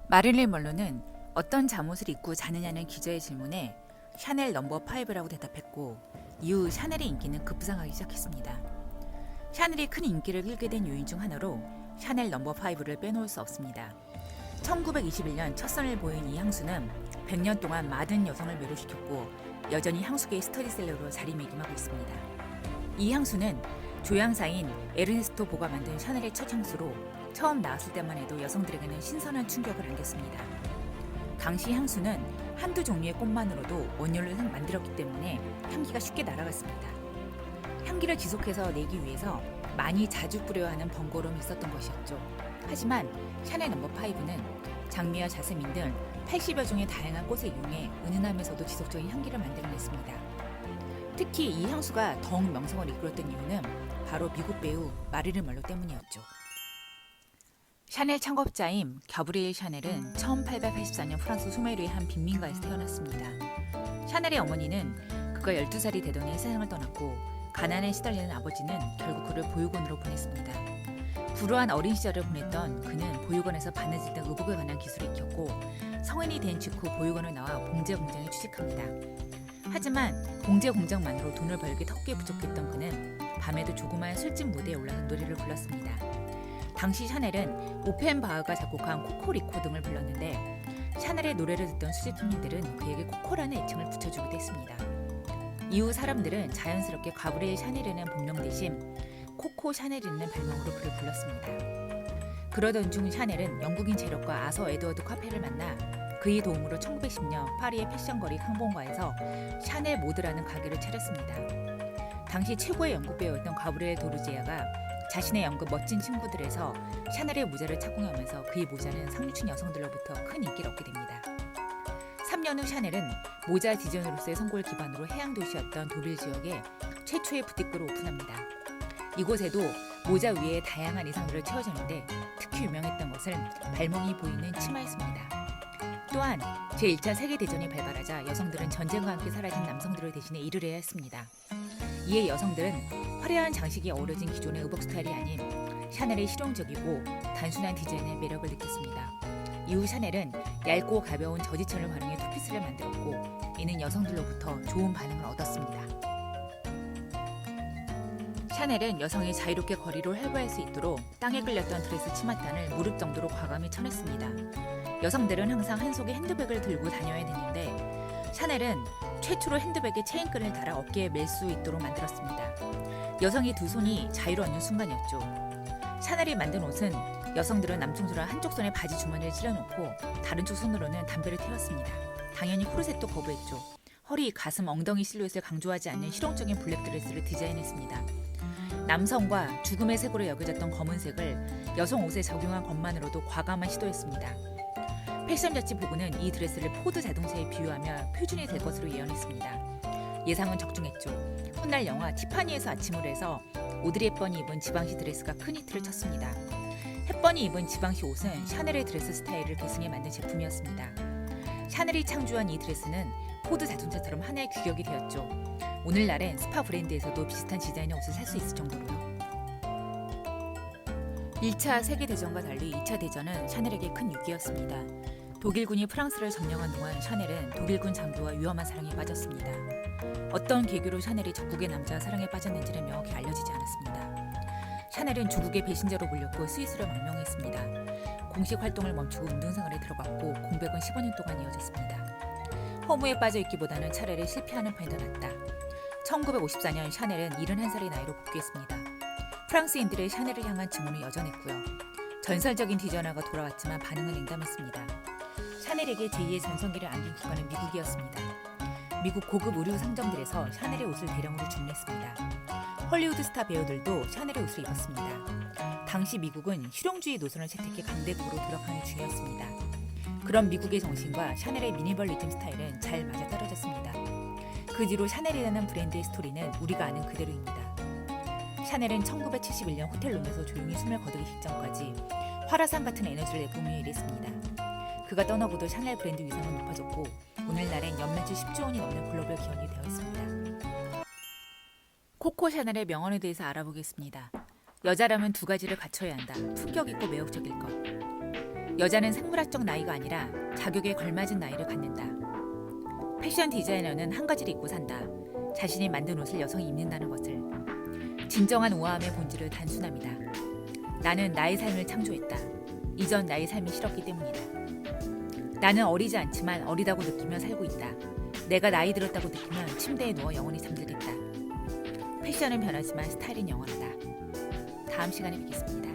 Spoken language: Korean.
마릴린 먼로는 어떤 잠옷을 입고 자느냐는 기자의 질문에 샤넬 넘버 5라고 대답했고 이후 샤넬의 인기는 급상하기 시작했습니다. 샤넬이 큰 인기를 끌게 된 요인 중 하나로 샤넬 넘버 5를 빼놓을 수 없습니다. 1921년 첫 선을 보인 이 향수는 100년 동안 많은 여성을 매료시켰고 여전히 향수계의 스터디셀러로 자리매김하고 있습니다. 이 향수는 조향사인 에르네스토 보가 만든 샤넬의 첫 향수로 처음 나왔을 때만 해도 여성들에게는 신선한 충격을 안겼습니다. 당시 향수는 한두 종류의 꽃만으로도 원료를 만들었기 때문에 향기가 쉽게 날아갔습니다. 향기를 지속해서 내기 위해서 많이 자주 뿌려야 하는 번거로움이 있었던 것이었죠. 하지만 샤넬 넘버 5는 장미와 자스민 등 80여 종의 다양한 꽃을 이용해 은은하면서도 지속적인 향기를 만들어냈습니다. 특히 이 향수가 더욱 명성을 이끌었던 이유는 바로 미국 배우 마릴린 먼로 때문이었죠. 샤넬 창업자인 갸브리엘 샤넬은 1884년 프랑스 소메르의 한 빈민가에서 태어났습니다. 샤넬의 어머니는 그가 12살이 되던 해 세상을 떠났고 가난에 시달리는 아버지는 결국 그를 보육원으로 보냈습니다. 불우한 어린 시절을 보냈던 그는 보육원에서 바느질 등 의복에 관한 기술을 익혔고 성인이 된 직후 보육원을 나와 봉제 공장에 취직합니다. 하지만 봉제 공장만으로 돈을 벌기 턱에 부족했던 그는 밤에도 조그마한 술집 무대에 올라서 노래를 불렀습니다. 당시 샤넬은 오펜바흐가 작곡한 코코리코 등을 불렀는데 샤넬의 노래를 듣던 수집 손님들은 그에게 코코라는 애칭을 붙여주기도 했습니다. 이후 사람들은 자연스럽게 가브리엘 샤넬이라는 본명 대신 코코 샤넬이라는 별명으로 그를 불렀습니다. 그러던 중 샤넬은 영국인 재력가 아서 에드워드 카페를 만나 그의 도움으로 1910년 파리의 패션거리 탕봉과에서 샤넬 모드라는 가게를 차렸습니다. 당시 최고의 연극 배우였던 가브리엘 도르지아가 자신의 연극 멋진 친구들에서 샤넬의 모자를 착용하면서 그의 모자는 상류층 여성들로부터 큰 인기를 얻게 됩니다. 3년 후 샤넬은 모자 디자이너로서의 성공을 기반으로 해양 도시였던 도빌 지역에 최초의 부티크를 오픈합니다. 이곳에도 모자 위에 다양한 의상들을 채워주는데 특히 유명했던 것은 발목이 보이는 치마였습니다. 또한 제1차 세계대전이 발발하자 여성들은 전쟁과 함께 사라진 남성들을 대신해 일을 해야 했습니다. 이에 여성들은 화려한 장식이 어우러진 기존의 의복 스타일이 아닌 샤넬의 실용적이고 단순한 디자인의 매력을 느꼈습니다. 이후 샤넬은 얇고 가벼운 저지천을 활용해 투피스를 만들었고 이는 여성들로부터 좋은 반응을 얻었습니다. 샤넬은 여성이 자유롭게 거리로 활보할 수 있도록 땅에 끌렸던 드레스 치맛단을 무릎 정도로 과감히 쳐냈습니다. 여성들은 항상 한 속에 핸드백을 들고 다녀야 됐는데 샤넬은 최초로 핸드백에 체인끈을 달아 어깨에 멜 수 있도록 만들었습니다. 여성의 두 손이 자유로워지는 순간이었죠. 샤넬이 만든 옷은 여성들은 남성들은 한쪽 손에 바지 주머니를 찔러놓고 다른 쪽 손으로는 담배를 태웠습니다. 당연히 코르셋도 거부했죠. 허리, 가슴, 엉덩이 실루엣을 강조하지 않는 실용적인 블랙 드레스를 디자인했습니다. 남성과 죽음의 색으로 여겨졌던 검은색을 여성 옷에 적용한 것만으로도 과감한 시도였습니다. 패션 잡지 보고는 이 드레스를 포드 자동차에 비유하며 표준이 될 것으로 예언했습니다. 예상은 적중했죠. 훗날 영화 티파니에서 아침을 해서 오드리 헵번이 입은 지방시 드레스가 큰 히트를 쳤습니다. 헵번이 입은 지방시 옷은 샤넬의 드레스 스타일을 계승해 만든 제품이었습니다. 샤넬이 창조한 이 드레스는 포드 자동차처럼 하나의 규격이 되었죠. 오늘날엔 스파 브랜드에서도 비슷한 디자인의 옷을 살 수 있을 정도로요. 1차 세계대전과 달리 2차 대전은 샤넬에게 큰 위기였습니다. 독일군이 프랑스를 점령한 동안 샤넬은 독일군 장교와 위험한 사랑에 빠졌습니다. 어떤 계기로 샤넬이 적국의 남자와 사랑에 빠졌는지는 명확히 알려지지 않았습니다. 샤넬은 조국의 배신자로 불렸고 스위스로 망명했습니다. 공식 활동을 멈추고 운동생활에 들어갔고 공백은 15년 동안 이어졌습니다. 허무에 빠져있기보다는 차라리 실패하는 편이 더 낫다. 1954년 샤넬은 71살의 나이로 복귀했습니다. 프랑스인들의 샤넬을 향한 증오는 여전했고요. 전설적인 디자이너가 돌아왔지만 반응은 냉담했습니다. 샤넬에게 제2의 전성기를 안긴 국가는 미국이었습니다. 미국 고급 의류 상점들에서 샤넬의 옷을 대량으로 주문했습니다. 헐리우드 스타 배우들도 샤넬의 옷을 입었습니다. 당시 미국은 실용주의 노선을 채택해 강대국으로 돌아가는 중이었습니다. 그런 미국의 정신과 샤넬의 미니멀리즘 스타일은 잘 맞아떨어졌습니다. 그 뒤로 샤넬이라는 브랜드의 스토리는 우리가 아는 그대로입니다. 샤넬은 1971년 호텔룸에서 조용히 숨을 거두기 직전까지 화라산 같은 에너지를 내뿜으며 일했습니다. 그가 떠나고도 샤넬 브랜드 위상은 높아졌고 오늘날엔 연매출 10조 원이 넘는 글로벌 기업이 되었습니다. 코코 샤넬의 명언에 대해서 알아보겠습니다. 여자라면 두 가지를 갖춰야 한다. 품격 있고 매혹적일 것. 여자는 생물학적 나이가 아니라 자격에 걸맞은 나이를 갖는다. 패션 디자이너는 한 가지를 입고 산다. 자신이 만든 옷을 여성이 입는다는 것을. 진정한 우아함의 본질은 단순함이다. 나는 나의 삶을 창조했다. 이전 나의 삶이 싫었기 때문이다. 나는 어리지 않지만 어리다고 느끼며 살고 있다. 내가 나이 들었다고 느끼면 침대에 누워 영원히 잠들겠다. 패션은 변하지만 스타일은 영원하다. 다음 시간에 뵙겠습니다.